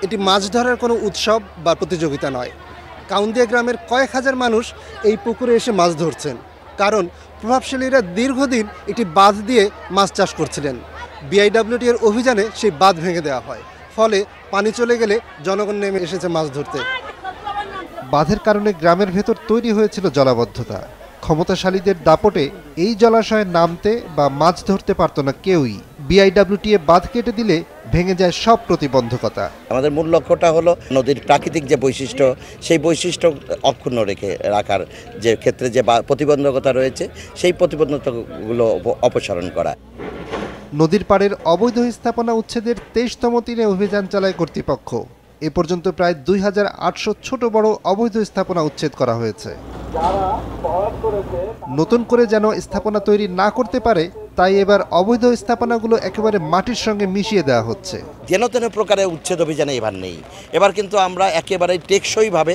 এটি মাছ ধরার কোনো উৎসব বা প্রতিযোগিতা নয়। কাউন্দিয়া গ্রামের কয়েক হাজার মানুষ এই পুকুরে এসে মাছ ধরছেন, কারণ প্রভাবশালীরা দীর্ঘদিন একটি বাঁধ দিয়ে মাছ চাষ করছিলেন। বিআইডব্লিউটি এর অভিযানে সেই বাঁধ ভেঙে দেওয়া হয়, ফলে পানি চলে গেলে জনগণ নেমে এসেছে মাছ ধরতে। বাঁধের কারণে গ্রামের ভেতর তৈরি হয়েছিল জলাবদ্ধতা। ক্ষমতাশালীদের দাপটে এই জলাশয়ে নামতে বা মাছ ধরতে পারত না কেউই। বিআইডব্লিউটিএ বাঁধ কেটে দিলে ভেঙে যায় সব প্রতিবন্ধকতা। আমাদের মূল লক্ষ্যটা হলো নদীর প্রাকৃতিক যে বৈশিষ্ট্য, সেই বৈশিষ্ট্য অক্ষুণ্ণ রাখার যে ক্ষেত্রে যে প্রতিবন্ধকতা রয়েছে, সেই প্রতিবন্ধকতাগুলো অপসারণ করা। নদীর পাড়ের অবৈধ স্থাপনা উচ্ছেদের ২৩তম দিনে অভিযান চালায় কর্তৃপক্ষ। এ পর্যন্ত প্রায় ২,৮০০ ছোট বড় অবৈধ স্থাপনা উচ্ছেদ করা হয়েছে। নতুন করে যেন স্থাপনা তৈরি না করতে পারে, তাই এবার অবৈধ স্থাপনাগুলো একেবারে মাটির সঙ্গে মিশিয়ে দেওয়া হচ্ছে। যেন তেন প্রকারের উচ্ছেদ অভিযানে এবার নেই। এবার কিন্তু আমরা একেবারে টেকসইভাবে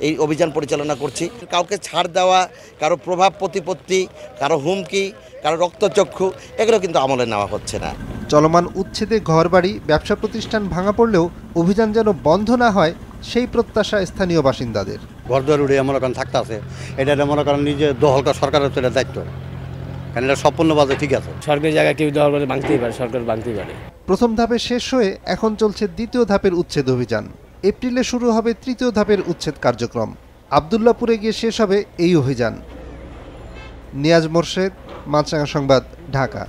এই অভিযান পরিচালনা করছি। কাউকে ছাড় দেওয়া, কারো প্রভাব প্রতিপত্তি, কারো হুমকি, কারো রক্তচক্ষু, এগুলো কিন্তু আমলে নেওয়া হচ্ছে না। চলমান উচ্ছেদে ঘরবাড়ি, ব্যবসা প্রতিষ্ঠান ভাঙা পড়লেও অভিযান যেন বন্ধ না হয়, সেই প্রত্যাশা স্থানীয় বাসিন্দাদের। ঘরদুয়ার উড়ে মনে করেন থাকতে আছে, এটা মনে করেন নিজে দখলটা সরকারের চলে দায়িত্ব, কারণ এটা সম্পূর্ণভাবে ঠিক আছে। সরকারি জায়গা কেউ দখল করে ভাঙতেই পারে, সরকার ভাঙতেই পারে। প্রথম ধাপে শেষ হয়ে এখন চলছে দ্বিতীয় ধাপের উচ্ছেদ অভিযান। এপ্রিলে শুরু হবে তৃতীয় ধাপের উচ্ছেদ কার্যক্রম। আব্দুল্লাহপুরে গিয়ে শেষ হবে এই অভিযান। নিয়াজ মোরশেদ, মাছরাঙা সংবাদ, ঢাকা।